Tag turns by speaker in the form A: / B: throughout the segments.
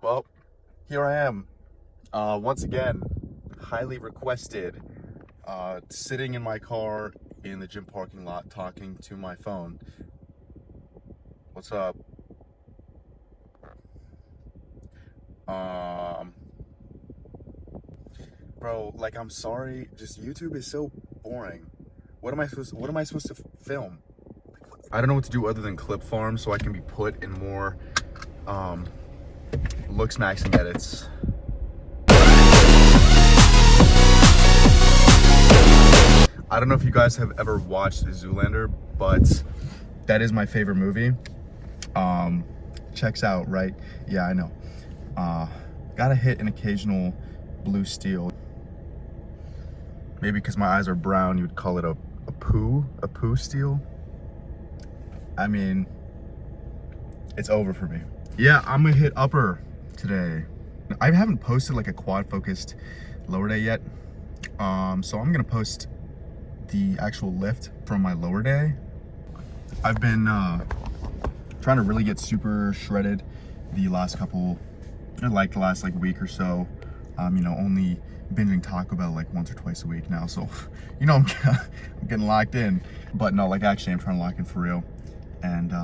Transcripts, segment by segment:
A: Well, here I am, once again, highly requested, sitting in my car in the gym parking lot talking to my phone. What's up? Um, Bro, like, I'm sorry, just YouTube is so boring. What am I supposed to film? I don't know what to do other than clip farm so I can be put in more, looks maxing edits. I don't know if you guys have ever watched Zoolander, but that is my favorite movie. Checks out, right? Yeah, I know. Gotta hit an occasional blue steel. Maybe because my eyes are brown, you would call it a poo steel. I mean, it's over for me. Yeah, I'm gonna hit upper today. I haven't posted like a quad focused lower day yet. So I'm gonna post the actual lift from my lower day. I've been trying to really get super shredded the last week or so. Only binging Taco Bell like once or twice a week now, so I'm getting locked in. But no, like, actually I'm trying to lock in for real. And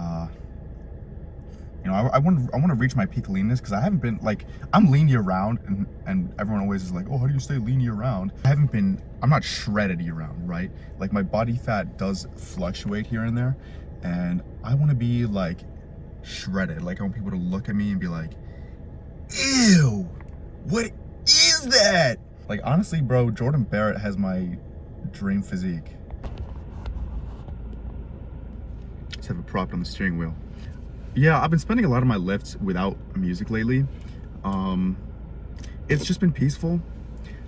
A: I want to reach my peak leanness, because I haven't been, like, I'm lean year round, and everyone always is like, oh, how do you stay lean year round? I'm not shredded year round, right? Like, my body fat does fluctuate here and there, and I want to be like shredded. Like, I want people to look at me and be like, ew, what is that? Like, honestly, bro, Jordan Barrett has my dream physique. Just have it propped on the steering wheel. Yeah, I've been spending a lot of my lifts without music lately. It's just been peaceful.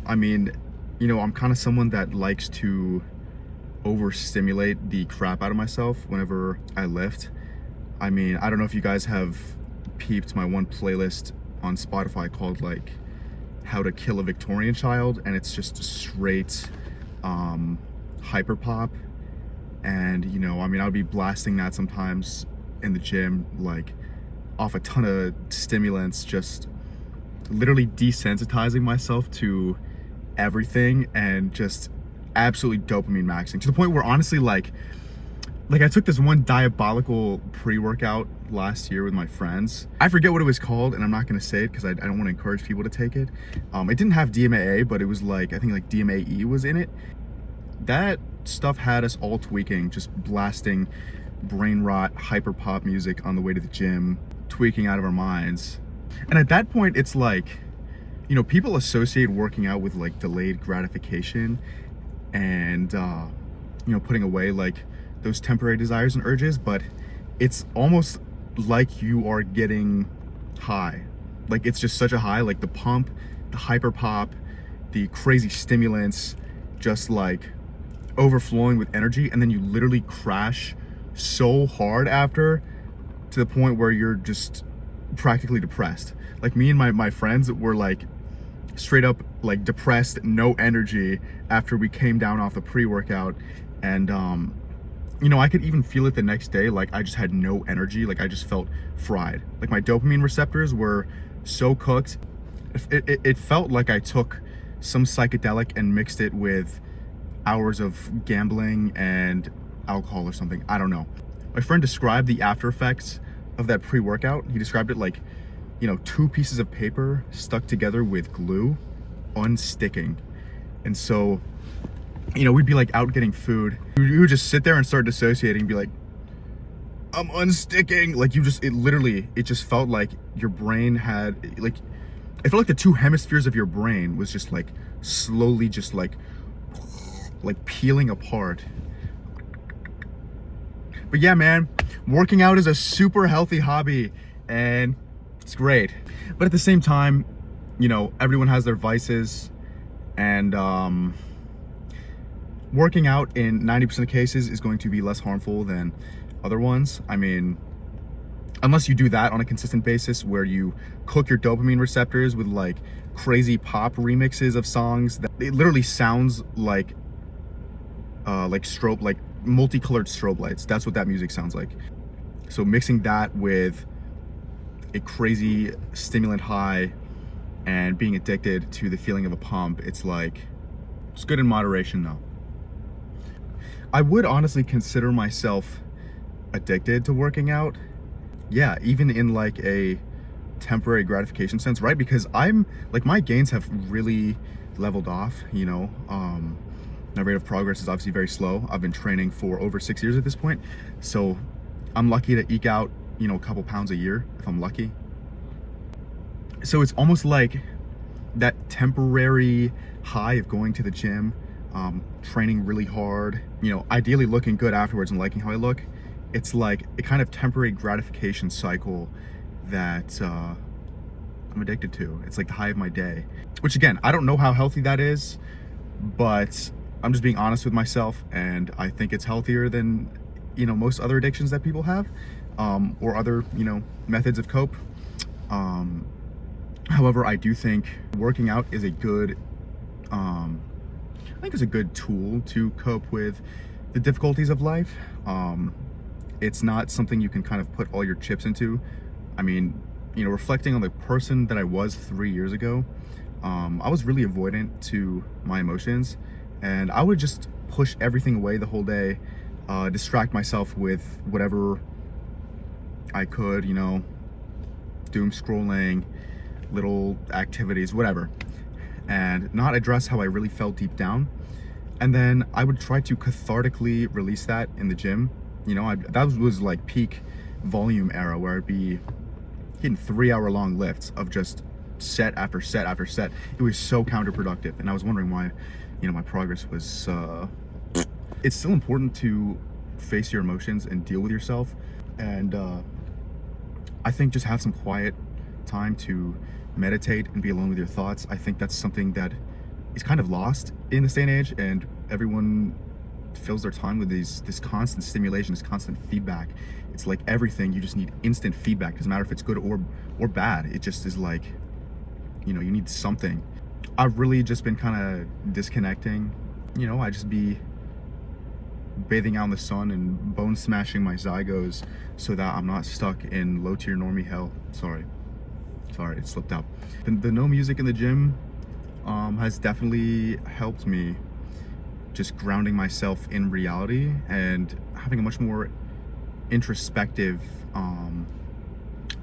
A: I mean, I'm kind of someone that likes to overstimulate the crap out of myself whenever I lift. I mean, I don't know if you guys have peeped my one playlist on Spotify called, like, How to Kill a Victorian Child, and it's just straight hyper pop. And I'll be blasting that sometimes in the gym, like, off a ton of stimulants, just literally desensitizing myself to everything, and just absolutely dopamine maxing, to the point where, honestly, like I took this one diabolical pre-workout last year with my friends. I forget what it was called, and I'm not gonna say it because I don't want to encourage people to take it. It didn't have DMAA, but it was like, I think like DMAE was in it. That stuff had us all tweaking, just blasting brain rot hyper pop music on the way to the gym, tweaking out of our minds. And at that point, it's like, people associate working out with like delayed gratification, and putting away like those temporary desires and urges, but it's almost like you are getting high. Like, it's just such a high, like the pump, the hyper pop, the crazy stimulants, just like overflowing with energy, and then you literally crash so hard after, to the point where you're just practically depressed. Like, me and my friends were like straight up like depressed, no energy after we came down off the pre-workout. And I could even feel it the next day. Like, I just had no energy. Like, I just felt fried. Like, my dopamine receptors were so cooked. It felt like I took some psychedelic and mixed it with hours of gambling and alcohol or something. I don't know. My friend described the after effects of that pre-workout. He described it like, 2 pieces of paper stuck together with glue, unsticking. And so, we'd be like out getting food. You would just sit there and start dissociating and be like, I'm unsticking. Like, it just felt like your brain had, like, it felt like the 2 hemispheres of your brain was just like slowly just like peeling apart. But yeah, man, working out is a super healthy hobby, and it's great. But at the same time, everyone has their vices, and working out in 90% of cases is going to be less harmful than other ones. I mean, unless you do that on a consistent basis, where you cook your dopamine receptors with like crazy pop remixes of songs that it literally sounds like strobe, like multicolored strobe lights. That's what that music sounds like. So mixing that with a crazy stimulant high and being addicted to the feeling of a pump. It's like, it's good in moderation though. I would honestly consider myself addicted to working out. Yeah, even in like a temporary gratification sense, right? Because I'm like, my gains have really leveled off, you know. My rate of progress is obviously very slow. I've been training for over 6 years at this point, so I'm lucky to eke out, you know, a couple pounds a year if I'm lucky. So it's almost like that temporary high of going to the gym, training really hard, you know, ideally looking good afterwards and liking how I look. It's like a kind of temporary gratification cycle that I'm addicted to. It's like the high of my day, which again, I don't know how healthy that is, but I'm just being honest with myself, and I think it's healthier than, you know, most other addictions that people have, or other, you know, methods of cope. However, I do think working out is a good, I think it's a good tool to cope with the difficulties of life. It's not something you can kind of put all your chips into. I mean, you know, reflecting on the person that I was 3 years ago, I was really avoidant to my emotions, and I would just push everything away the whole day, distract myself with whatever I could, you know, doom scrolling, little activities, whatever, and not address how I really felt deep down. And then I would try to cathartically release that in the gym. You know, that was like peak volume era, where I'd be hitting 3-hour-long lifts of just set after set after set. It was so counterproductive, and I was wondering why, you know, my progress was it's still important to face your emotions and deal with yourself, and I think just have some quiet time to meditate and be alone with your thoughts. I think that's something that is kind of lost in this day and age, and everyone fills their time with this constant stimulation, this constant feedback. It's like everything, you just need instant feedback. Doesn't matter if it's good or bad. It just is like, you know, you need something. I've really just been kind of disconnecting. You know, I just be bathing out in the sun and bone smashing my zygos so that I'm not stuck in low tier normie hell. Sorry, it slipped out. The no music in the gym has definitely helped me just grounding myself in reality and having a much more introspective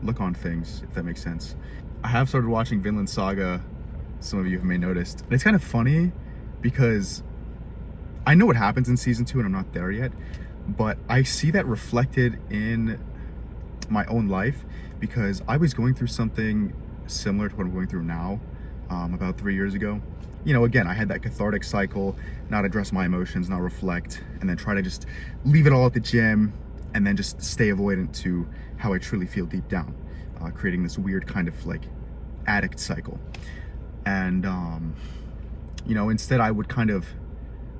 A: look on things, if that makes sense. I have started watching Vinland Saga. Some of you may have noticed. And it's kind of funny because I know what happens in season 2 and I'm not there yet, but I see that reflected in my own life, because I was going through something similar to what I'm going through now, about 3 years ago. You know, again, I had that cathartic cycle, not address my emotions, not reflect, and then try to just leave it all at the gym, and then just stay avoidant to how I truly feel deep down, creating this weird kind of like addict cycle. And, you know, instead I would kind of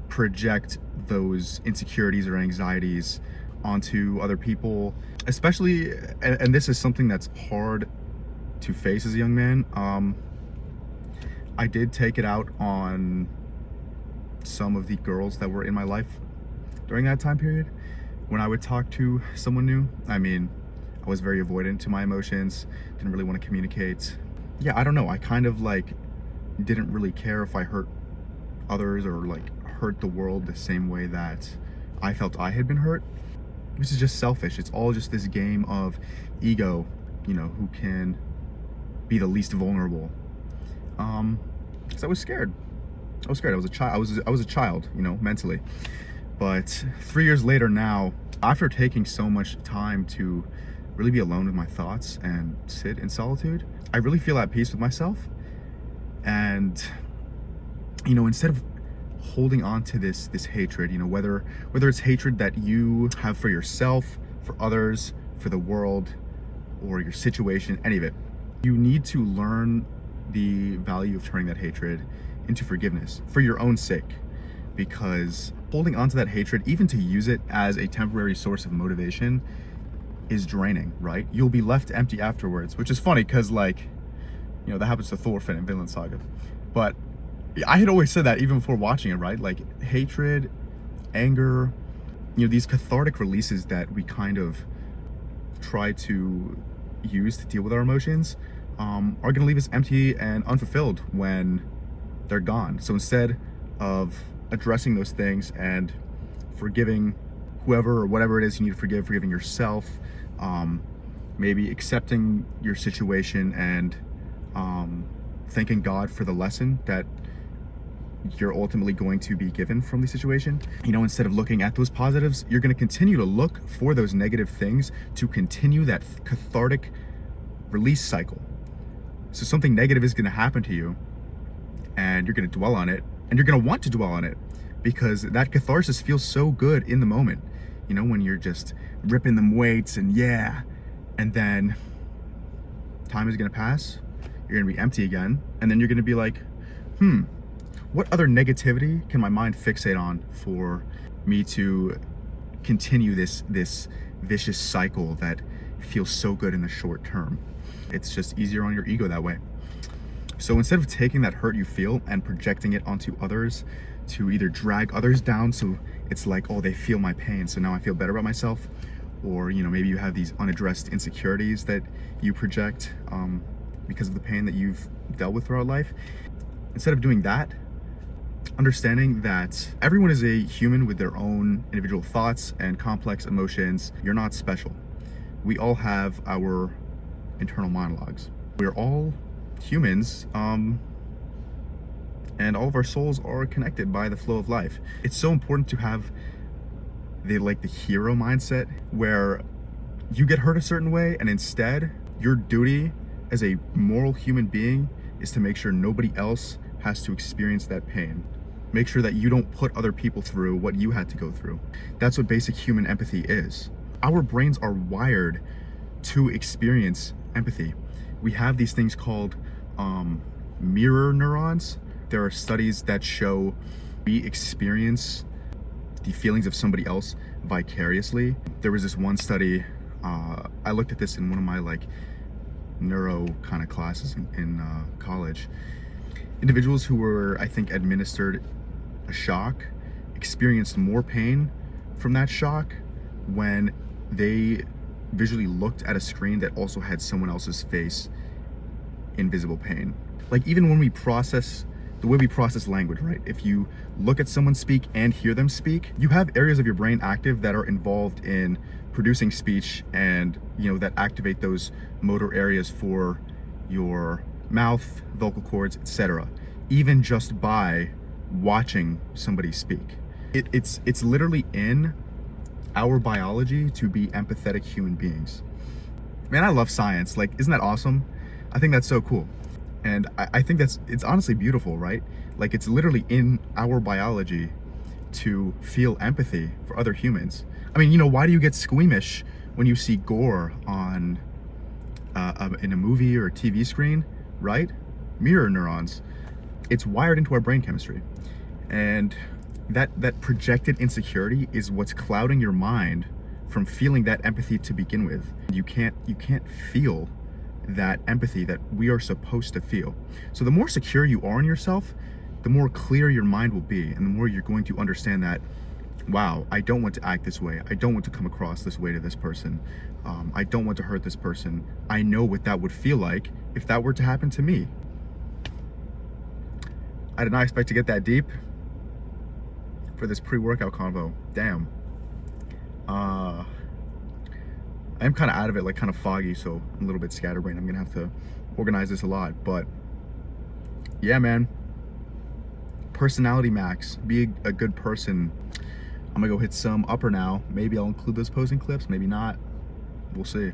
A: project those insecurities or anxieties onto other people, especially, and this is something that's hard to face as a young man. I did take it out on some of the girls that were in my life during that time period. When I would talk to someone new, I mean, I was very avoidant to my emotions, didn't really want to communicate. Yeah, I don't know, I kind of like didn't really care if I hurt others or like hurt the world the same way that I felt I had been hurt, which is just selfish. It's all just this game of ego, you know, who can be the least vulnerable. Because I was scared. I was a child. I was a child, you know, mentally. But 3 years later now, after taking so much time to really be alone with my thoughts and sit in solitude, I really feel at peace with myself. And, you know, instead of holding on to this hatred, you know, whether it's hatred that you have for yourself, for others, for the world, or your situation, any of it, you need to learn the value of turning that hatred into forgiveness for your own sake. Because holding on to that hatred, even to use it as a temporary source of motivation, is draining, right? You'll be left empty afterwards, which is funny because, like, you know, that happens to Thorfinn in Vinland Saga. But I had always said that even before watching it, right? Like, hatred, anger, you know, these cathartic releases that we kind of try to use to deal with our emotions are going to leave us empty and unfulfilled when they're gone. So instead of addressing those things and forgiving whoever or whatever it is you need to forgive, forgiving yourself, maybe accepting your situation and thanking God for the lesson that you're ultimately going to be given from the situation. You know, instead of looking at those positives, you're going to continue to look for those negative things to continue that cathartic release cycle. So something negative is going to happen to you and you're going to dwell on it, and you're going to want to dwell on it because that catharsis feels so good in the moment. You know, when you're just ripping them weights and and then time is going to pass, you're going to be empty again, and then you're going to be like, what other negativity can my mind fixate on for me to continue this vicious cycle that feels so good in the short term? It's just easier on your ego that way. So instead of taking that hurt you feel and projecting it onto others to either drag others down, so it's like, oh, they feel my pain, so now I feel better about myself, or, you know, maybe you have these unaddressed insecurities that you project because of the pain that you've dealt with throughout life. Instead of doing that, understanding that everyone is a human with their own individual thoughts and complex emotions. You're not special. We all have our internal monologues. We're all humans, and all of our souls are connected by the flow of life. It's so important to have the hero mindset where you get hurt a certain way, and instead your duty as a moral human being is to make sure nobody else has to experience that pain. Make sure that you don't put other people through what you had to go through. That's what basic human empathy is. Our brains are wired to experience empathy. We have these things called mirror neurons. There are studies that show we experience the feelings of somebody else vicariously. There was this one study, I looked at this in one of my neuro kind of classes in college. Individuals who were, I think, administered a shock experienced more pain from that shock when they visually looked at a screen that also had someone else's face in visible pain. Like, even when we process, the way we process language, right? If you look at someone speak and hear them speak, you have areas of your brain active that are involved in producing speech and, you know, that activate those motor areas for your mouth, vocal cords, etc. Even just by watching somebody speak. It's literally in our biology to be empathetic human beings. Man, I love science. Like, isn't that awesome? I think that's so cool. And I think it's honestly beautiful, right? Like, it's literally in our biology to feel empathy for other humans. I mean, you know, why do you get squeamish when you see gore on in a movie or a TV screen, right? Mirror neurons. It's wired into our brain chemistry. And that projected insecurity is what's clouding your mind from feeling that empathy to begin with. You can't feel that empathy that we are supposed to feel. So the more secure you are in yourself, the more clear your mind will be, and the more you're going to understand that, wow, I don't want to act this way. I don't want to come across this way to this person. I don't want to hurt this person. I know what that would feel like if that were to happen to me. I did not expect to get that deep for this pre-workout convo. Damn. I am kind of out of it, like kind of foggy, so I'm a little bit scatterbrained. I'm gonna have to organize this a lot, but yeah, man. Personality max, be a good person. I'm gonna go hit some upper now. Maybe I'll include those posing clips, maybe not. We'll see.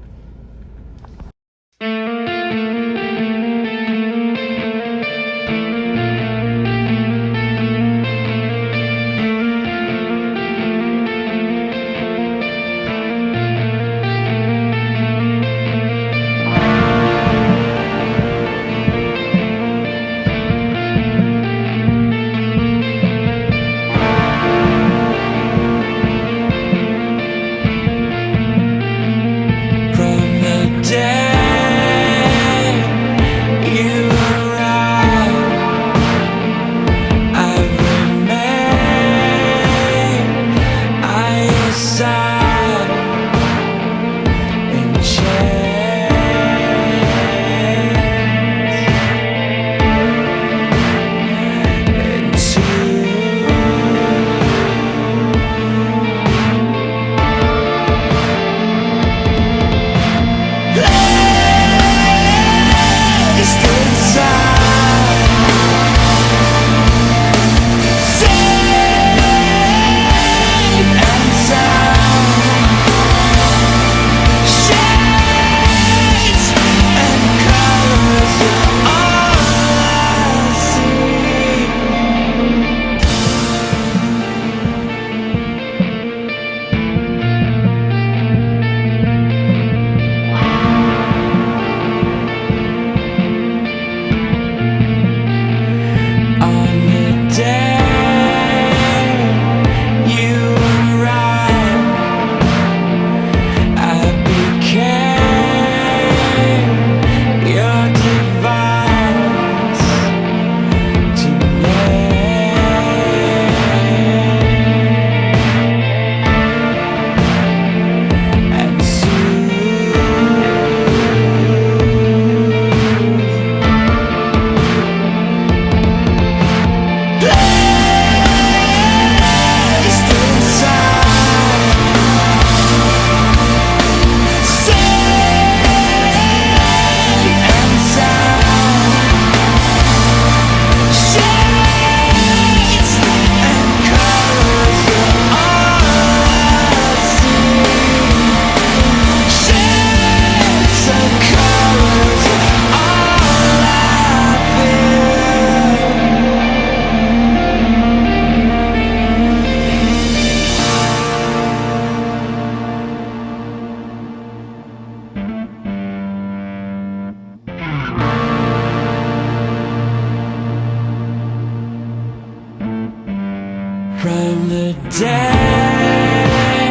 B: from the day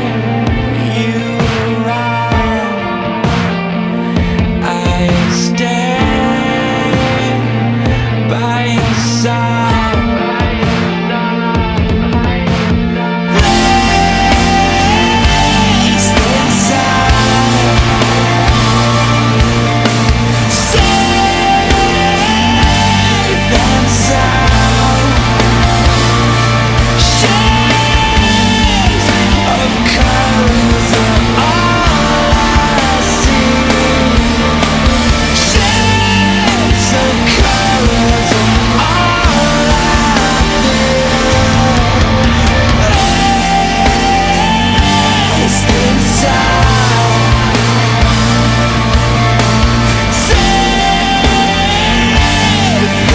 B: you arrived. I stay by your side. Placed inside, safe and sound. Shades of colors are all I see. Shades of colors are all I feel. Placed inside, safe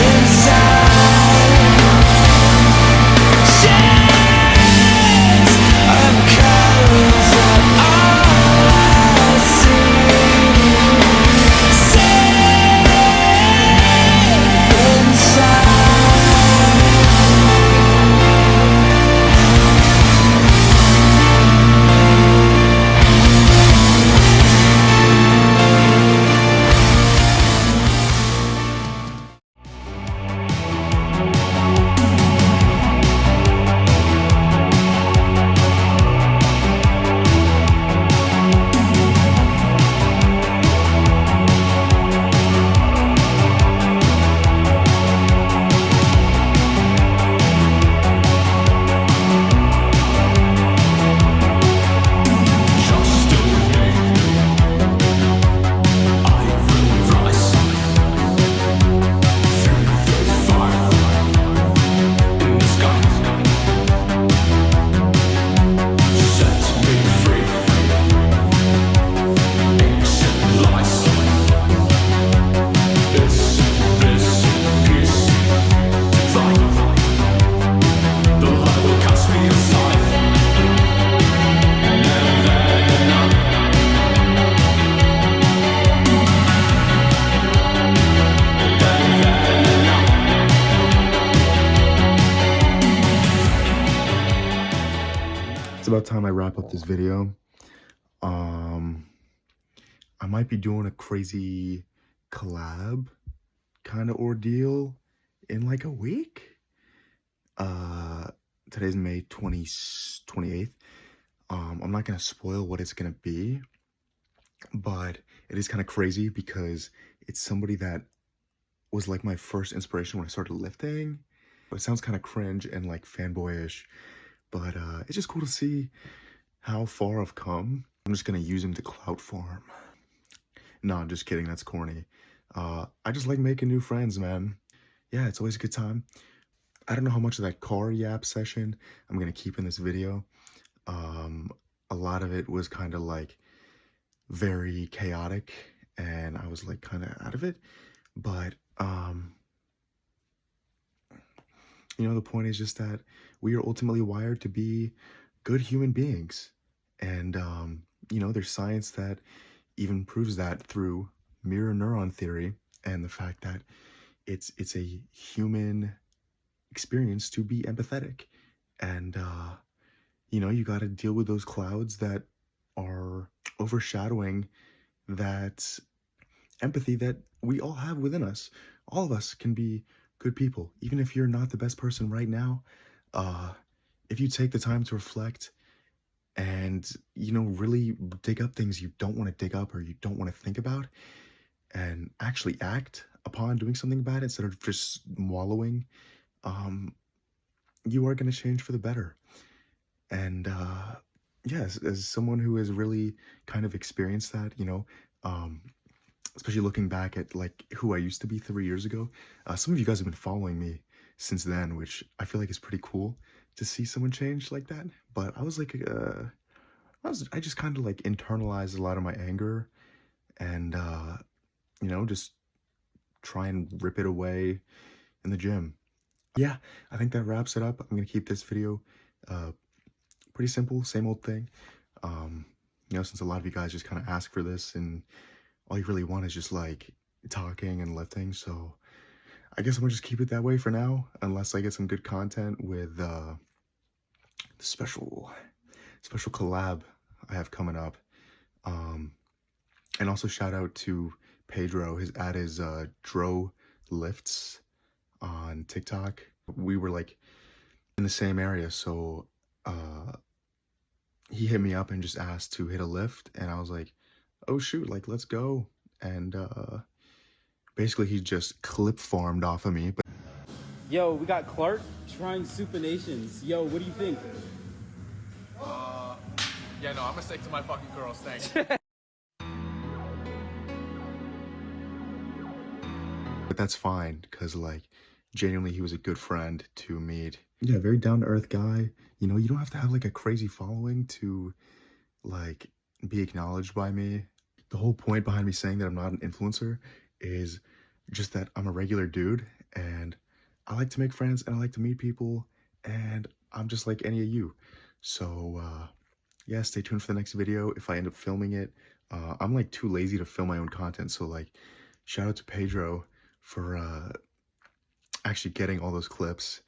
B: inside. Shades of colors are all I see. Safe
A: It's about time I wrap up this video. I might be doing a crazy collab kind of ordeal in like a week. Today's May 28th. I'm not gonna spoil what it's gonna be, but it is kind of crazy because it's somebody that was like my first inspiration when I started lifting. It sounds kind of cringe and like fanboyish, but it's just cool to see how far I've come. I'm just gonna use him to clout farm. No, I'm just kidding, that's corny. I just like making new friends, man. Yeah, it's always a good time. I don't know how much of that car yap session I'm gonna keep in this video. A lot of it was kind of like very chaotic and I was like kind of out of it, but you know, the point is just that we are ultimately wired to be good human beings. And, you know, there's science that even proves that through mirror neuron theory and the fact that it's a human experience to be empathetic. And, you know, you got to deal with those clouds that are overshadowing that empathy that we all have within us. All of us can be good people, even if you're not the best person right now. If you take the time to reflect and, you know, really dig up things you don't want to dig up or you don't want to think about and actually act upon doing something about it instead of just wallowing, you are going to change for the better. And yes, as someone who has really kind of experienced that, you know, especially looking back at like who I used to be 3 years ago, some of you guys have been following me since then, which I feel like is pretty cool to see someone change like that. But I was like, I just kind of like internalized a lot of my anger and, you know, just try and rip it away in the gym. Yeah, I think that wraps it up. I'm gonna keep this video pretty simple, same old thing. You know, since a lot of you guys just kind of ask for this and all you really want is just like talking and lifting, so I guess I'm gonna just keep it that way for now, unless I get some good content with special collab I have coming up. And also shout out to Pedro. His ad is Dro Lifts on TikTok. We were like in the same area, so he hit me up and just asked to hit a lift, and I was like, oh shoot, like let's go. And basically he just clip farmed off of me. But
C: Yo, we got Clark trying supinations. Yo, what do you think?
D: Yeah, no, I'm gonna stick to my fucking girls, thanks.
A: but that's fine, because like genuinely he was a good friend to meet. Yeah, very down-to-earth guy. You know, you don't have to have like a crazy following to like be acknowledged by me. The whole point behind me saying that I'm not an influencer is just that I'm a regular dude, and I like to make friends and I like to meet people, and I'm just like any of you. So yeah, stay tuned for the next video if I end up filming it. I'm like too lazy to film my own content, so like shout out to Pedro for actually getting all those clips,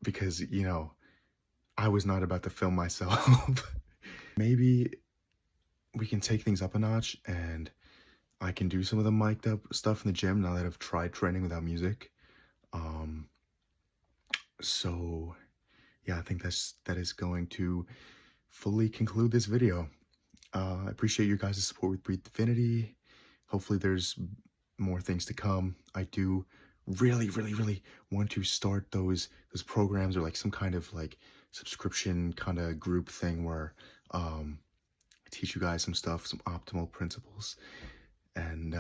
A: because you know I was not about to film myself. Maybe we can take things up a notch and I can do some of the mic'd up stuff in the gym now that I've tried training without music. So yeah, I think that is going to fully conclude this video. I appreciate your guys' support with Breathe Divinity. Hopefully there's more things to come. I do really want to start those programs, or like some kind of like subscription kind of group thing where I teach you guys some stuff, some optimal principles. And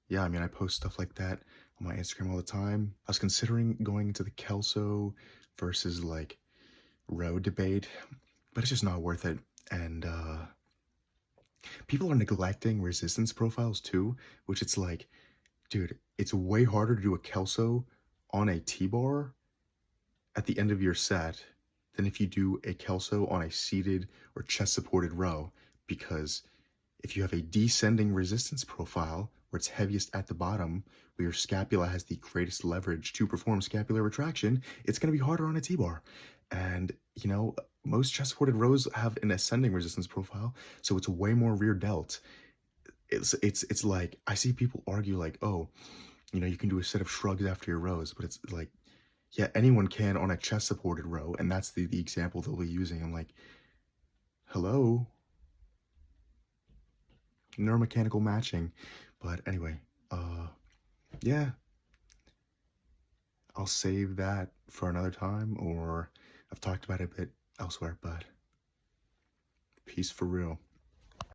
A: yeah, I mean, I post stuff like that on my Instagram all the time. I was considering going into the Kelso versus like row debate, but it's just not worth it. And people are neglecting resistance profiles too, which it's like, dude, it's way harder to do a Kelso on a T-bar at the end of your set than if you do a Kelso on a seated or chest supported row, because if you have a descending resistance profile where it's heaviest at the bottom, where your scapula has the greatest leverage to perform scapular retraction, it's going to be harder on a T-bar. And, you know, most chest-supported rows have an ascending resistance profile, so it's way more rear delt. It's like, I see people argue like, oh, you know, you can do a set of shrugs after your rows, but it's like, yeah, anyone can on a chest-supported row, and that's the example they'll be using. I'm like, hello? Neuromechanical matching. But anyway, yeah, I'll save that for another time, or I've talked about it a bit elsewhere, but peace for real.